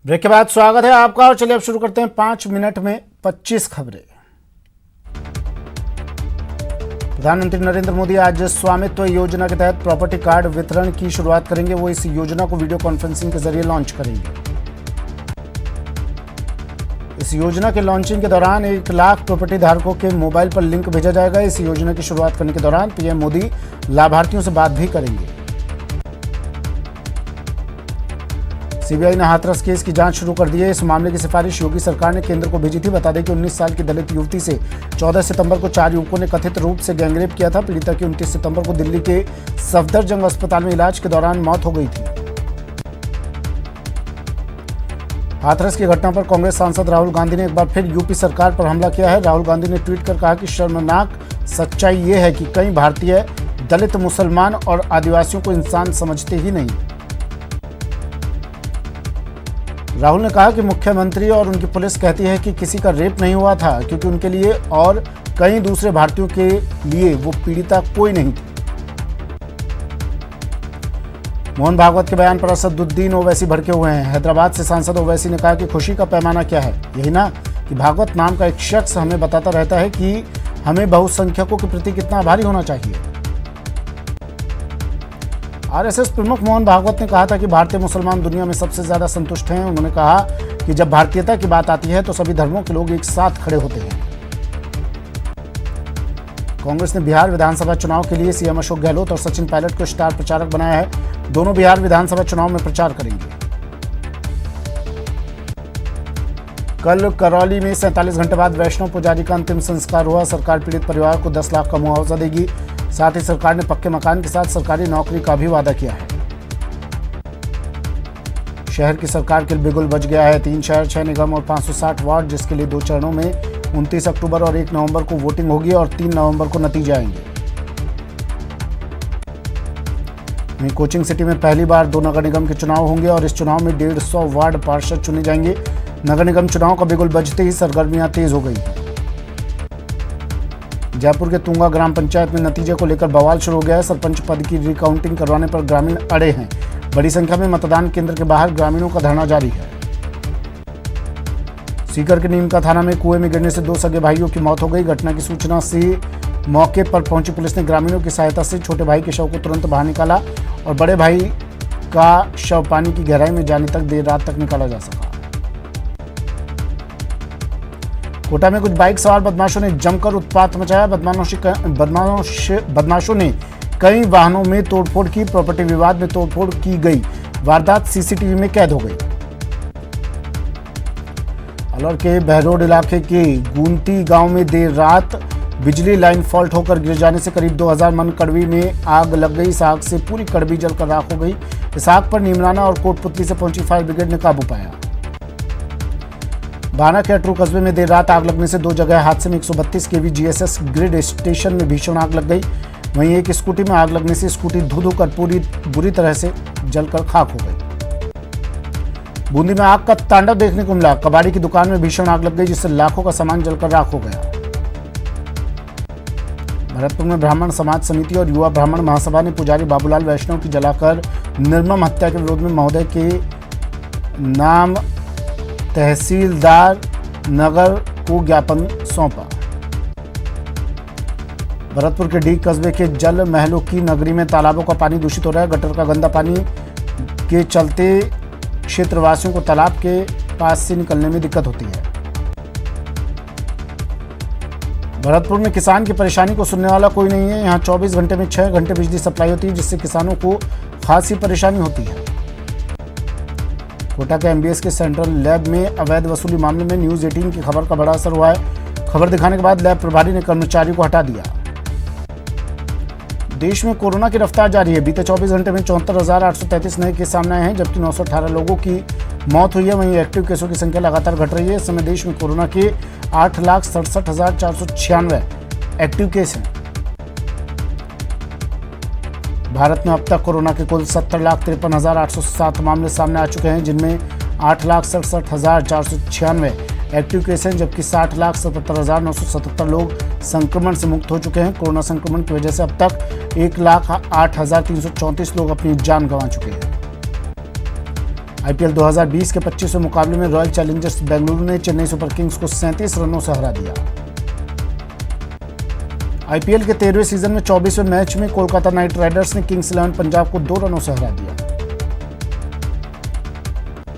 Break के बाद स्वागत है आपका और चलिए अब शुरू करते हैं 5 मिनट में 25 खबरें। प्रधानमंत्री नरेंद्र मोदी आज स्वामित्व योजना के तहत प्रॉपर्टी कार्ड वितरण की शुरुआत करेंगे। वो इस योजना को वीडियो कॉन्फ्रेंसिंग के जरिए लॉन्च करेंगे। इस योजना के लॉन्चिंग के दौरान 1 लाख प्रॉपर्टी धारकों के मोबाइल पर लिंक भेजा जाएगा। इस योजना की शुरुआत करने के दौरान पीएम मोदी लाभार्थियों से बात भी करेंगे। सीबीआई ने हाथरस केस की जांच शुरू कर दी है। इस मामले की सिफारिश योगी सरकार ने केंद्र को भेजी थी। बता दें कि 19 साल की दलित युवती से 14 सितंबर को 4 युवकों ने कथित रूप से गैंगरेप किया था। पीड़िता की 29 सितंबर को दिल्ली के सफदरजंग अस्पताल में इलाज के दौरान मौत हो गई थी। हाथरस की घटना पर कांग्रेस सांसद राहुल गांधी ने एक बार फिर यूपी सरकार पर हमला किया है। राहुल गांधी ने ट्वीट कर कहा कि शर्मनाक सच्चाई ये है कि कई भारतीय दलित, मुसलमान और आदिवासियों को इंसान समझते ही नहीं। राहुल ने कहा कि मुख्यमंत्री और उनकी पुलिस कहती है कि किसी का रेप नहीं हुआ था क्योंकि उनके लिए और कई दूसरे भारतीयों के लिए वो पीड़िता कोई नहीं थी। मोहन भागवत के बयान पर असदुद्दीन ओवैसी भड़के हुए हैं। हैदराबाद से सांसद ओवैसी ने कहा कि खुशी का पैमाना क्या है, यही ना कि भागवत नाम का एक शख्स हमें बताता रहता है कि हमें बहुसंख्यकों के प्रति कितना आभारी होना चाहिए। आरएसएस प्रमुख मोहन भागवत ने कहा था कि भारतीय मुसलमान दुनिया में सबसे ज्यादा संतुष्ट हैं। उन्होंने कहा कि जब भारतीयता की बात आती है तो सभी धर्मों के लोग एक साथ खड़े होते हैं। कांग्रेस ने बिहार विधानसभा चुनाव के लिए सीएम अशोक गहलोत और सचिन पायलट को स्टार प्रचारक बनाया है। दोनों बिहार विधानसभा चुनाव में प्रचार करेंगे। कल करौली में 47 घंटे बाद वैष्णव पुजारी का अंतिम संस्कार हुआ। सरकार पीड़ित परिवार को 10 लाख का मुआवजा देगी। साथ ही सरकार ने पक्के मकान के साथ सरकारी नौकरी का भी वादा किया है। शहर की सरकार के लिए बिगुल बज गया है। 3 शहर, 6 निगम और 560 वार्ड, जिसके लिए 2 चरणों में 29 अक्टूबर और 1 नवंबर को वोटिंग होगी और 3 नवंबर को नतीजे आएंगे। कोचिंग सिटी में पहली बार 2 नगर निगम के चुनाव होंगे और इस चुनाव में 150 वार्ड पार्षद चुने जाएंगे। नगर निगम चुनाव का बिगुल बजते ही सरगर्मियां तेज हो गई हैं। जयपुर के तुंगा ग्राम पंचायत में नतीजे को लेकर बवाल शुरू हो गया है। सरपंच पद की रिकाउंटिंग करवाने पर ग्रामीण अड़े हैं। बड़ी संख्या में मतदान केंद्र के बाहर ग्रामीणों का धरना जारी है। सीकर के नीमका थाना में कुएं में गिरने से 2 सगे भाइयों की मौत हो गई। घटना की सूचना से मौके पर पहुंची पुलिस ने ग्रामीणों की सहायता से छोटे भाई के शव को तुरंत बाहर निकाला और बड़े भाई का शव पानी की गहराई में जाने तक देर रात तक निकाला जा सका। कोटा में कुछ बाइक सवार बदमाशों ने जमकर उत्पात मचाया। बदमाशों ने कई वाहनों में तोड़फोड़ की। प्रॉपर्टी विवाद में तोड़फोड़ की गई वारदात सीसीटीवी में कैद हो गई। अलवर के बहरोड इलाके के गुंती गांव में देर रात बिजली लाइन फॉल्ट होकर गिर जाने से करीब 2000 मन कड़वी में आग लग गई। इस आग से पूरी कड़वी जलकर राख हो गई। इस आग पर नीमराना और कोटपुतली से पहुंची फायर ब्रिगेड ने काबू पाया। बाना के अटरू कस्बे में देर रात आग लगने से 2 जगह हादसे में 132 केवी जीएसएस ग्रिड स्टेशन में भीषण आग लग गई। वहीं एक स्कूटी में आग लगने से स्कूटी धू कर बुरी तरह से जलकर खाक हो गई। बूंदी में आग का तांडव देखने को मिला। कबाड़ी की दुकान में भीषण आग लग गई, जिससे लाखों का सामान जलकर राख हो गया। भरतपुर में ब्राह्मण समाज समिति और युवा ब्राह्मण महासभा ने पुजारी बाबूलाल वैष्णव की जलाकर निर्मम हत्या के विरोध में महोदय के नाम तहसीलदार नगर को ज्ञापन सौंपा। भरतपुर के डी कस्बे के जल महलों की नगरी में तालाबों का पानी दूषित हो रहा है। गटर का गंदा पानी के चलते क्षेत्रवासियों को तालाब के पास से निकलने में दिक्कत होती है। भरतपुर में किसान की परेशानी को सुनने वाला कोई नहीं है। यहाँ 24 घंटे में 6 घंटे बिजली सप्लाई होती है, जिससे किसानों को खासी परेशानी होती है। कोटा के एमबीएस के सेंट्रल लैब में अवैध वसूली मामले में न्यूज 18 की खबर का बड़ा असर हुआ है। खबर दिखाने के बाद लैब प्रभारी ने कर्मचारी को हटा दिया। देश में कोरोना की रफ्तार जारी है। बीते 24 घंटे में 74,833 नए केस सामने आए हैं, जबकि 918 लोगों की मौत हुई है। वहीं एक्टिव केसों की संख्या लगातार घट रही है। इस समय देश में कोरोना के 8,67,496 एक्टिव केस हैं। भारत में अब तक कोरोना के कुल 70,53,807 मामले सामने आ चुके हैं, जिनमें 8,67,496 एक्टिव केस हैं, जबकि 60,77,977 लोग संक्रमण से मुक्त हो चुके हैं। कोरोना संक्रमण की वजह से अब तक 1,08,334 लोग अपनी जान गंवा चुके हैं। आईपीएल 2020 के 25वें मुकाबले में रॉयल चैलेंजर्स बेंगलुरु ने चेन्नई सुपर किंग्स को 37 रनों से हरा दिया। आईपीएल के 13वें सीजन में 24वें मैच में कोलकाता नाइट राइडर्स ने किंग्स 11 पंजाब को 2 रनों से हरा दिया।